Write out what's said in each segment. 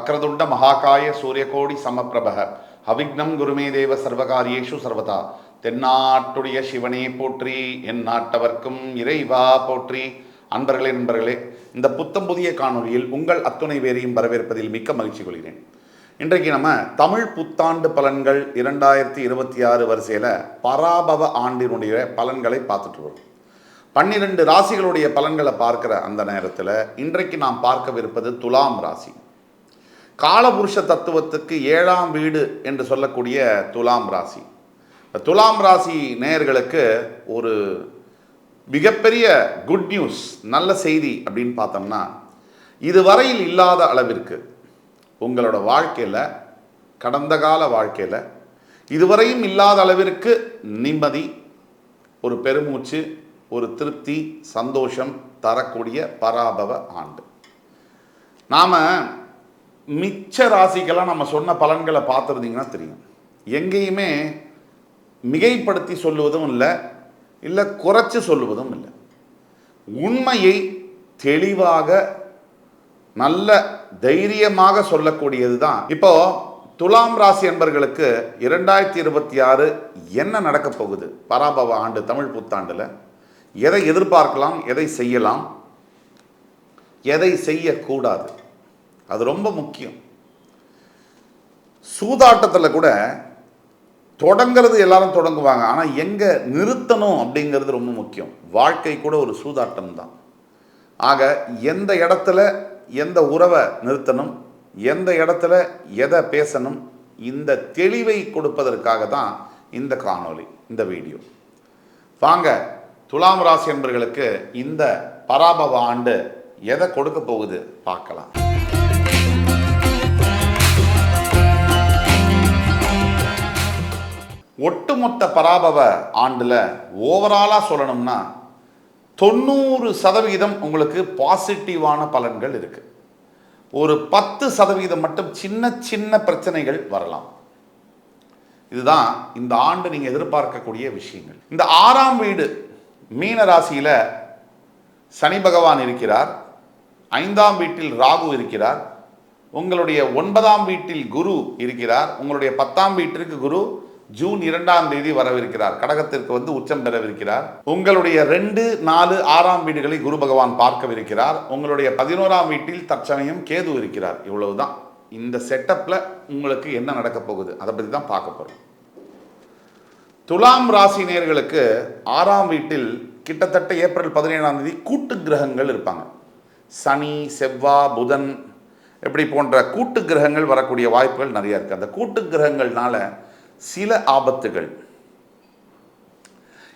வக்ரதுண்ட மகாகாய சூரியகோடி சமப்பிரபக அவிக்னம் குருமே தேவ சர்வகாரியேஷு சர்வதா. தென்னாட்டுடைய சிவனே போற்றி, என் நாட்டவர்க்கும் இறைவா போற்றி. நண்பர்களே, இந்த புத்தம் புதிய காணொலியில் உங்கள் அத்துணை பேரையும் வரவேற்பதில் மிக்க மகிழ்ச்சி கொள்கிறேன். இன்றைக்கு நம்ம தமிழ் புத்தாண்டு பலன்கள் 2026 வரிசையில் பராபவ ஆண்டினுடைய பலன்களை பார்த்துட்டு வரோம். 12 ராசிகளுடைய பலன்களை பார்க்கிற அந்த நேரத்தில் இன்றைக்கு நாம் பார்க்கவிருப்பது துலாம் ராசி. காலபுருஷ தத்துவத்துக்கு 7ஆம் வீடு என்று சொல்லக்கூடிய துலாம் ராசி. துலாம் ராசி நேயர்களுக்கு ஒரு மிகப்பெரிய குட் நியூஸ், நல்ல செய்தி அப்படின்னு பார்த்தோம்னா, இதுவரையில் இல்லாத அளவிற்கு உங்களோட வாழ்க்கையில், கடந்த கால வாழ்க்கையில் இதுவரையும் இல்லாத அளவிற்கு நிம்மதி, ஒரு பெருமூச்சு, ஒரு திருப்தி, சந்தோஷம் தரக்கூடிய பராபவ ஆண்டு. நாம் மிச்ச ராசிக்கெல்லாம் நம்ம சொன்ன பலன்களை பார்த்துருந்தீங்கன்னா தெரியும். எங்கேயுமே மிகைப்படுத்தி சொல்லுவதும் இல்லை குறைச்சி சொல்லுவதும் இல்லை. உண்மையை தெளிவாக நல்ல தைரியமாக சொல்லக்கூடியது தான். இப்போ துலாம் ராசி என்பர்களுக்கு 2026 என்ன நடக்க போகுது, பராபவ ஆண்டு தமிழ் புத்தாண்டில் எதை எதிர்பார்க்கலாம், எதை செய்யலாம், எதை செய்யக்கூடாது, அது ரொம்ப முக்கியம். சூதாட்டத்தில் கூட தொடங்கிறது எல்லாரும் தொடங்குவாங்க, ஆனால் எங்கே நிறுத்தணும் அப்படிங்கிறது ரொம்ப முக்கியம். வாழ்க்கை கூட ஒரு சூதாட்டம் தான். ஆக எந்த இடத்துல எந்த உறவை நிறுத்தணும், எந்த இடத்துல எதை பேசணும், இந்த தெளிவை கொடுப்பதற்காக தான் இந்த காணொளி, இந்த வீடியோ. வாங்க, துலாம் ராசி என்பவர்களுக்கு இந்த பராபவ ஆண்டு எதை கொடுக்க போகுது பார்க்கலாம். ஒட்டுமொத்த பராபவ ஆண்டில் ஓவராலாக சொல்லணும்னா 90% உங்களுக்கு பாசிட்டிவான பலன்கள் இருக்கு. ஒரு 10% மட்டும் சின்ன சின்ன பிரச்சனைகள் வரலாம். இதுதான் இந்த ஆண்டு நீங்கள் எதிர்பார்க்கக்கூடிய விஷயங்கள். இந்த 6ஆம் வீடு மீன ராசியில் சனி பகவான் இருக்கிறார். 5ஆம் வீட்டில் ராகு இருக்கிறார். உங்களுடைய 9ஆம் வீட்டில் குரு இருக்கிறார். உங்களுடைய 10ஆம் வீட்டிற்கு குரு ஜூன் 2ஆம் தேதி வரவிருக்கிறார். கடகத்திற்கு உச்சம் பெறவிருக்கிறார். உங்களுடைய 2, 4, 6ஆம் வீடுகளை குரு பகவான் பார்க்கவிருக்கிறார். உங்களுடைய 11ஆம் வீட்டில் தற்சமயம் கேது இருக்கிறார். இவ்வளவுதான். இந்த செட்டப்பில் உங்களுக்கு என்ன நடக்க போகுது அதை பற்றி தான் பார்க்க போகிறோம். துலாம் ராசி நேயர்களுக்கு 6ஆம் வீட்டில் கிட்டத்தட்ட ஏப்ரல் 17ஆம் தேதி கூட்டு கிரகங்கள் இருப்பாங்க. சனி, செவ்வாய், புதன் இப்படி போன்ற கூட்டு கிரகங்கள் வரக்கூடிய வாய்ப்புகள் நிறைய இருக்குது. அந்த கூட்டு கிரகங்கள்னால சில ஆபத்துகள்.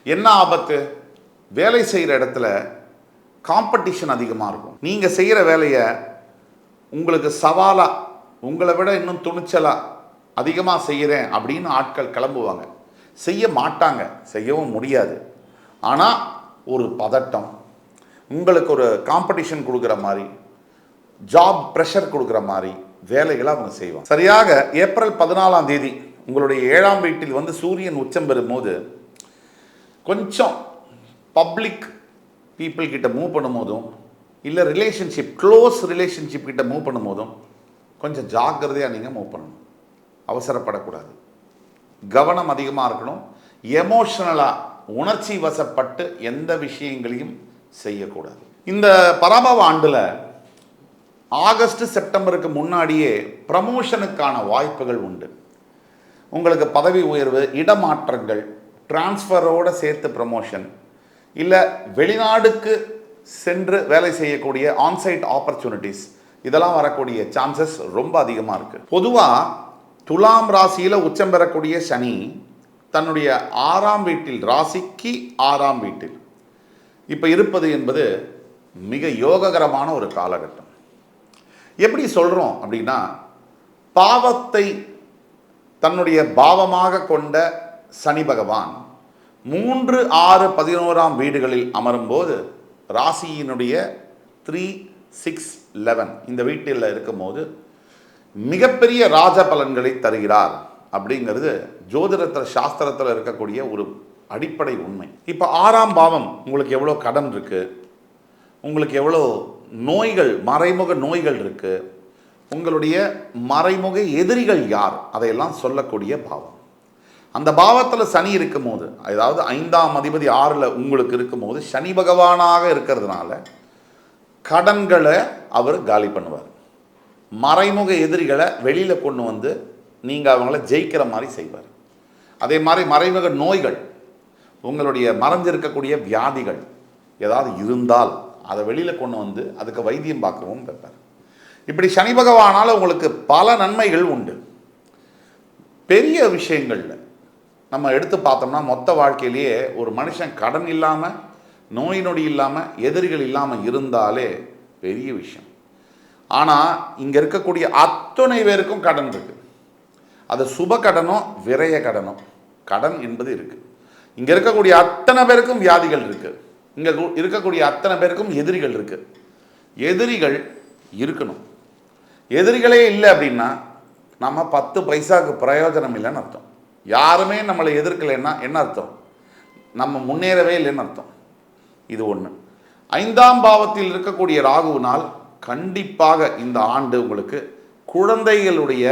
என்ன ஆபத்து? வேலை செய்கிற இடத்துல காம்படிஷன் அதிகமாக இருக்கும். நீங்கள் செய்கிற வேலையை உங்களுக்கு சவாலாக, உங்களை விட இன்னும் துணிச்சலாக அதிகமாக செய்கிறேன் அப்படின்னு ஆட்கள் கிளம்புவாங்க. செய்ய மாட்டாங்க, செய்யவும் முடியாது. ஆனால் ஒரு பதட்டம், உங்களுக்கு ஒரு காம்படிஷன் கொடுக்குற மாதிரி, ஜாப் ப்ரெஷர் கொடுக்குற மாதிரி வேலைகளை அவங்க செய்வாங்க. சரியாக ஏப்ரல் 14ஆம் தேதி உங்களுடைய 7ஆம் வீட்டில் சூரியன் உச்சம் பெறும்போது கொஞ்சம் பப்ளிக் பீப்புள் கிட்ட மூவ் பண்ணும்போதும், இல்லை ரிலேஷன்ஷிப், க்ளோஸ் ரிலேஷன்ஷிப் கிட்ட மூவ் பண்ணும்போதும் கொஞ்சம் ஜாக்கிரதையாக நீங்கள் மூவ் பண்ணணும். அவசரப்படக்கூடாது, கவனம் அதிகமாக இருக்கணும். எமோஷனலாக, உணர்ச்சி வசப்பட்டு எந்த விஷயங்களையும் செய்யக்கூடாது. இந்த பராபவ ஆண்டில் ஆகஸ்ட், செப்டம்பருக்கு முன்னாடியே ப்ரமோஷனுக்கான வாய்ப்புகள் உண்டு. உங்களுக்கு பதவி உயர்வு, இடமாற்றங்கள், டிரான்ஸ்ஃபரோடு சேர்த்து ப்ரமோஷன், இல்லை வெளிநாடுக்கு சென்று வேலை செய்யக்கூடிய ஆன்சைட் ஆப்பர்ச்சுனிட்டிஸ், இதெல்லாம் வரக்கூடிய சான்சஸ் ரொம்ப அதிகமாக இருக்குது. பொதுவாக துலாம் ராசியில் உச்சம் பெறக்கூடிய சனி தன்னுடைய 6ஆம் வீட்டில், ராசிக்கு 6ஆம் வீட்டில் இப்போ இருப்பது என்பது மிக யோககரமான ஒரு காலகட்டம். எப்படி சொல்கிறோம் அப்படின்னா, பாவத்தை தன்னுடைய பாவமாக கொண்ட சனி பகவான் 3, 6, 11ஆம் வீடுகளில் அமரும்போது ராசியினுடைய 3, 6, 11 இந்த வீட்டில் இருக்கும்போது மிகப்பெரிய ராஜ பலன்களை தருகிறார் அப்படிங்கிறது ஜோதிடத்தில், சாஸ்திரத்தில் இருக்கக்கூடிய ஒரு அடிப்படை உண்மை. இப்போ 6ஆம் பாவம் உங்களுக்கு எவ்வளோ கடன் இருக்குது, உங்களுக்கு எவ்வளோ நோய்கள், மறைமுக நோய்கள் இருக்குது, உங்களுடைய மறைமுக எதிரிகள் யார் அதையெல்லாம் சொல்லக்கூடிய பாவம். அந்த பாவத்தில் சனி இருக்கும் போது, அதாவது 5ஆம் அதிபதி 6ல் உங்களுக்கு இருக்கும் போது சனி பகவானாக இருக்கிறதுனால கடன்களை அவர் காலி பண்ணுவார். மறைமுக எதிரிகளை வெளியில் கொண்டு வந்து நீங்கள் அவங்கள ஜெயிக்கிற மாதிரி செய்வார். அதே மாதிரி மறைமுக நோய்கள், உங்களுடைய மறைஞ்சிருக்கக்கூடிய வியாதிகள் ஏதாவது இருந்தால் அதை வெளியில் கொண்டு வந்து அதுக்கு வைத்தியம் பார்க்கவும் வைப்பார். இப்படி சனி பகவானால் உங்களுக்கு பல நன்மைகள் உண்டு. பெரிய விஷயங்கள்ல நம்ம எடுத்து பார்த்தோம்னா மொத்த வாழ்க்கையிலேயே ஒரு மனுஷன் கடன் இல்லாமல், நோய் நொடி இல்லாமல், எதிரிகள் இல்லாமல் இருந்தாலே பெரிய விஷயம். ஆனால் இங்கே இருக்கக்கூடிய அத்தனை பேருக்கும் கடன் இருக்குது. அது சுப கடனோ விரய கடனோ கடன் என்பது இருக்குது. இங்கே இருக்கக்கூடிய அத்தனை பேருக்கும் வியாதிகள் இருக்குது. இங்கே இருக்கக்கூடிய அத்தனை பேருக்கும் எதிரிகள் இருக்குது. எதிரிகள் இருக்கணும். எதிரிகளே இல்லை அப்படின்னா நம்ம 10 பைசாவுக்கு பிரயோஜனம் இல்லைன்னு அர்த்தம். யாருமே நம்மளை எதிர்க்கலைன்னா என்ன அர்த்தம்? நம்ம முன்னேறவே இல்லைன்னு அர்த்தம். இது ஒன்று. 5ஆம் பாவத்தில் இருக்கக்கூடிய ராகுவினால் கண்டிப்பாக இந்த ஆண்டு உங்களுக்கு குழந்தைகளுடைய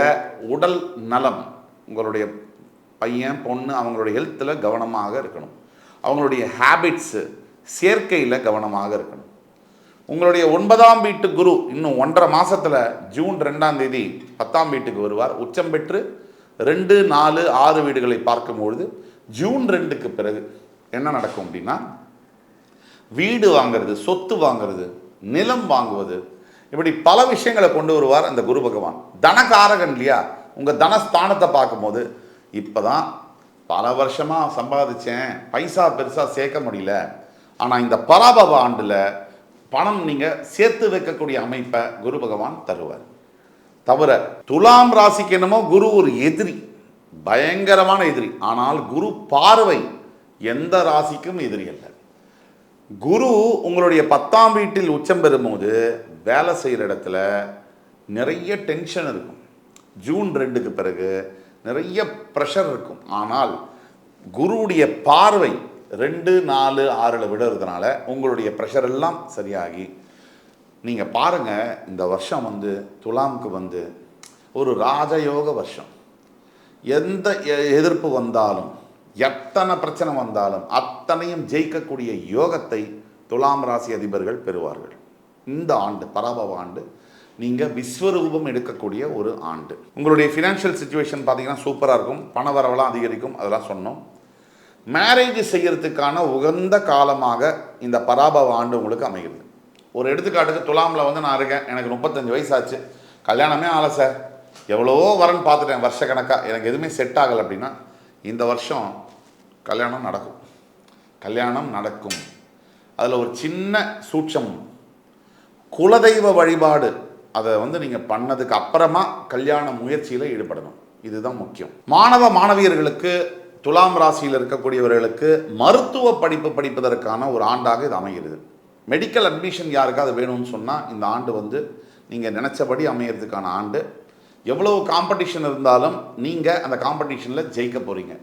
உடல் நலம், உங்களுடைய பையன் பொண்ணு அவங்களுடைய ஹெல்த்தில் கவனமாக இருக்கணும். அவங்களுடைய ஹேபிட்ஸு சேர்க்கையில் கவனமாக இருக்கணும். உங்களுடைய 9ஆம் வீட்டு குரு இன்னும் 1.5 மாதத்தில் ஜூன் 2ஆம் தேதி 10ஆம் வீட்டுக்கு வருவார். உச்சம் பெற்று 2, 4, 6 வீடுகளை பார்க்கும்பொழுது ஜூன் 2க்கு பிறகு என்ன நடக்கும் அப்படின்னா, வீடு வாங்கிறது, சொத்து வாங்கிறது, நிலம் வாங்குவது, இப்படி பல விஷயங்களை கொண்டு வருவார் அந்த குரு பகவான். தனகாரகன் இல்லையா? உங்கள் தனஸ்தானத்தை பார்க்கும்போது இப்போ தான் பல வருஷமாக சம்பாதிச்சேன், பைசா பெருசாக சேர்க்க முடியல, ஆனால் இந்த பராபவ ஆண்டில் பணம் நீங்கள் சேர்த்து வைக்கக்கூடிய அமைப்பை குரு பகவான் தருவார். தவிர துலாம் ராசிக்கு என்னமோ குரு ஒரு எதிரி, பயங்கரமான எதிரி. ஆனால் குரு பார்வை எந்த ராசிக்கும் எதிரி அல்ல. குரு உங்களுடைய 10ஆம் வீட்டில் உச்சம் பெறும்போது வேலை செய்கிற இடத்துல நிறைய டென்ஷன் இருக்கும். ஜூன் 2க்கு பிறகு நிறைய ப்ரெஷர் இருக்கும். ஆனால் குருவுடைய பார்வை 2, 4, 6ல் விடுறதுனால உங்களுடைய ப்ரெஷர் எல்லாம் சரியாகி நீங்கள் பாருங்கள், இந்த வருஷம் துலாமுக்கு ஒரு ராஜயோக வருஷம். எந்த எதிர்ப்பு வந்தாலும், எத்தனை பிரச்சனை வந்தாலும் அத்தனையும் ஜெயிக்கக்கூடிய யோகத்தை துலாம் ராசி அதிபர்கள் பெறுவார்கள். இந்த ஆண்டு பராபவ ஆண்டு நீங்கள் விஸ்வரூபம் எடுக்கக்கூடிய ஒரு ஆண்டு. உங்களுடைய ஃபினான்ஷியல் சுச்சுவேஷன் பார்த்தீங்கன்னா சூப்பராக இருக்கும். பண வரவெல்லாம் அதிகரிக்கும், அதெல்லாம் சொன்னோம். மேரேஜ் செய்கிறதுக்கான உகந்த காலமாக இந்த பராபவ ஆண்டு உங்களுக்கு அமைகிறது. ஒரு எடுத்துக்காட்டுக்கு துலாமில் நான் இருக்கேன், எனக்கு 35 வயசாச்சு, கல்யாணமே ஆகலை சார், எவ்வளவோ வரன்னு பார்த்துட்டேன் வருஷக்கணக்காக, எனக்கு எதுவுமே செட் ஆகலை அப்படின்னா இந்த வருஷம் கல்யாணம் நடக்கும். கல்யாணம் நடக்கும். அதில் ஒரு சின்ன சூட்சம், குலதெய்வ வழிபாடு அதை நீங்கள் பண்ணதுக்கு அப்புறமா கல்யாண முயற்சியில் ஈடுபடணும். இதுதான் முக்கியம். மாணவ மாணவியர்களுக்கு, துலாம் ராசியில் இருக்கக்கூடியவர்களுக்கு மருத்துவ படிப்பு படிப்பதற்கான ஒரு ஆண்டாக இது அமைகிறது. மெடிக்கல் அட்மிஷன் யாருக்காவது வேணும்னு சொன்னால் இந்த ஆண்டு நீங்கள் நினச்சபடி அமைகிறதுக்கான ஆண்டு. எவ்வளவு காம்படிஷன் இருந்தாலும் நீங்கள் அந்த காம்படிஷனில் ஜெயிக்க போகிறீங்க.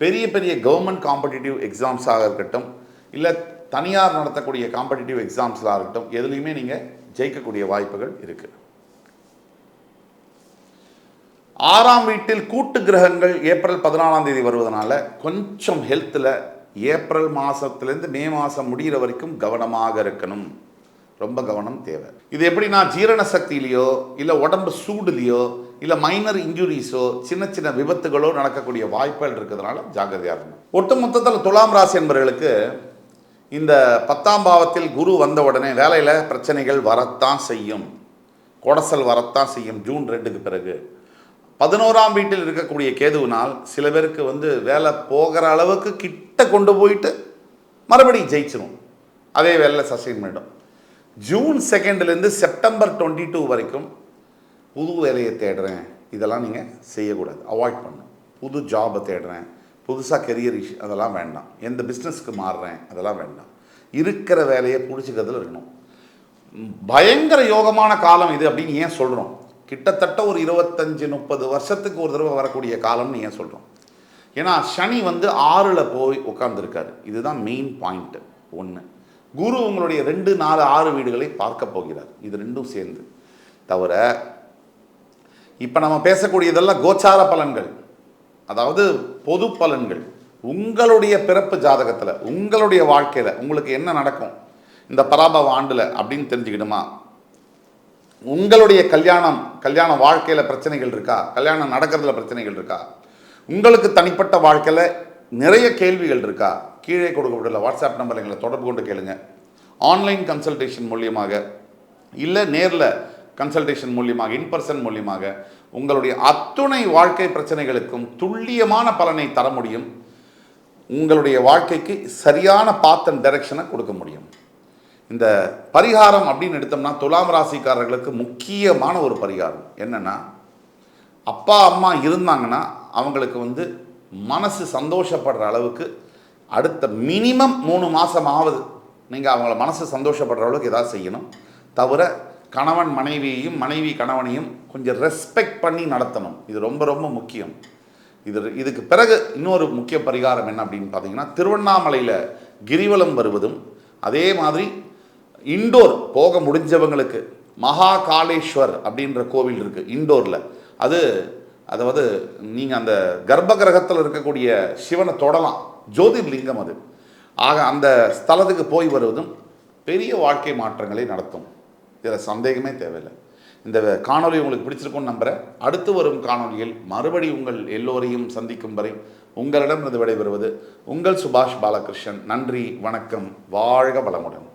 பெரிய பெரிய கவர்மெண்ட் காம்படிட்டிவ் எக்ஸாம்ஸாக இருக்கட்டும், இல்லை தனியார் நடத்தக்கூடிய காம்படிட்டிவ் எக்ஸாம்ஸாக இருக்கட்டும், எதுலேயுமே நீங்கள் ஜெயிக்கக்கூடிய வாய்ப்புகள் இருக்குது. 6ஆம் வீட்டில் கூட்டு கிரகங்கள் ஏப்ரல் 14ஆம் தேதி வருவதனால கொஞ்சம் ஹெல்த்தில் ஏப்ரல் மாதத்துலேருந்து மே மாதம் முடிகிற வரைக்கும் கவனமாக இருக்கணும். ரொம்ப கவனம் தேவை. இது எப்படின்னா, ஜீரண சக்தியிலையோ இல்லை உடம்பு சூடுலையோ இல்லை மைனர் இன்ஜுரிஸோ சின்ன சின்ன விபத்துகளோ நடக்கக்கூடிய வாய்ப்புகள் இருக்கிறதுனால ஜாக்கிரதையாக இருக்கணும். ஒட்டு மொத்தத்தில் துலாம் ராசி என்பவர்களுக்கு இந்த 10ஆம் பாவத்தில் குரு வந்த உடனே வேலையில் பிரச்சனைகள் வரத்தான் செய்யும், கொடசல் வரத்தான் செய்யும். ஜூன் 2க்கு பிறகு 11ஆம் வீட்டில் இருக்கக்கூடிய கேதுவினால் சில பேருக்கு வேலை போகிற அளவுக்கு கிட்ட கொண்டு போயிட்டு மறுபடியும் ஜெயிச்சிடும், அதே வேலையில் சஸ்டெயின் பண்ணிடும். ஜூன் 2லேருந்து செப்டம்பர் 22 வரைக்கும் புது வேலையை தேடுறேன், இதெல்லாம் நீங்கள் செய்யக்கூடாது, அவாய்ட் பண்ணணும். புது ஜாபை தேடுறேன், புதுசாக கெரியர் அதெல்லாம் வேண்டாம். எந்த பிஸ்னஸ்க்கு மாறுறேன் அதெல்லாம் வேண்டாம். இருக்கிற வேலையை பிடிச்சிக்கிறதுல இருக்கணும். பயங்கர யோகமான காலம் இது அப்படின்னு ஏன் சொல்கிறோம்? கிட்டத்தட்ட ஒரு 25-30 வருஷத்துக்கு ஒரு தடவை வரக்கூடிய காலம்னு ஏன் சொல்கிறோம்? ஏன்னா சனி 6ல் போய் உட்கார்ந்துருக்காரு. இதுதான் மெயின் பாயிண்ட்டு. 1, குரு உங்களுடைய 2, 4, 6 வீடுகளை பார்க்க போகிறார். இது ரெண்டும் சேர்ந்து. தவிர இப்போ நம்ம பேசக்கூடியதெல்லாம் கோச்சார பலன்கள், அதாவது பொது பலன்கள். உங்களுடைய பிறப்பு ஜாதகத்தில் உங்களுடைய வாழ்க்கையில் உங்களுக்கு என்ன நடக்கும் இந்த பராபவ ஆண்டில் அப்படின்னு தெரிஞ்சுக்கிடுமா? உங்களுடைய கல்யாண வாழ்க்கையில் பிரச்சனைகள் இருக்கா? கல்யாணம் நடக்கிறதுல பிரச்சனைகள் இருக்கா? உங்களுக்கு தனிப்பட்ட வாழ்க்கையில் நிறைய கேள்விகள் இருக்கா? கீழே கொடுக்கப்பட்டுள்ள வாட்ஸ்அப் நம்பர் எங்களை தொடர்பு கொண்டு கேளுங்க. ஆன்லைன் கன்சல்டேஷன் மூலியமாக இல்லை நேரில் கன்சல்டேஷன் மூலியமாக இன்பர்சன் மூலியமாக உங்களுடைய அத்துணை வாழ்க்கை பிரச்சனைகளுக்கும் துல்லியமான பலனை தர முடியும். உங்களுடைய வாழ்க்கைக்கு சரியான பாத் அண்ட் டைரக்ஷனை கொடுக்க முடியும். இந்த பரிகாரம் அப்படின்னு எடுத்தோம்னா துலாம் ராசிக்காரர்களுக்கு முக்கியமான ஒரு பரிகாரம் என்னென்னா, அப்பா அம்மா இருந்தாங்கன்னா அவங்களுக்கு மனசு சந்தோஷப்படுற அளவுக்கு அடுத்த மினிமம் 3 மாதமாவது நீங்கள் அவங்கள மனசு சந்தோஷப்படுற அளவுக்கு ஏதாவது செய்யணும். தவிர கணவன் மனைவியையும் மனைவி கணவனையும் கொஞ்சம் ரெஸ்பெக்ட் பண்ணி நடத்தணும். இது ரொம்ப ரொம்ப முக்கியம். இதுக்கு பிறகு இன்னொரு முக்கிய பரிகாரம் என்ன அப்படின்னு பார்த்தீங்கன்னா, திருவண்ணாமலையில் கிரிவலம் வருவதும், அதே மாதிரி இண்டோர் போக முடிஞ்சவங்களுக்கு மகா காளேஸ்வர் அப்படின்ற கோவில் இருக்குது இண்டோரில். அதாவது நீங்கள் அந்த கர்ப்ப கிரகத்தில் இருக்கக்கூடிய சிவனை தொடலாம், ஜோதிர்லிங்கம் அது. ஆக அந்த ஸ்தலத்துக்கு போய் வருவதும் பெரிய வாழ்க்கை மாற்றங்களை நடத்தும். இதில் சந்தேகமே தேவையில்லை. இந்த காணொலி உங்களுக்கு பிடிச்சிருக்கும்னு நம்புகிறேன். அடுத்து வரும் காணொலியில் மறுபடி உங்கள் எல்லோரையும் சந்திக்கும் வரை உங்களிடமிருந்து விடைபெறுவது உங்கள் சுபாஷ் பாலகிருஷ்ணன். நன்றி, வணக்கம், வாழ்க வளமுடன்.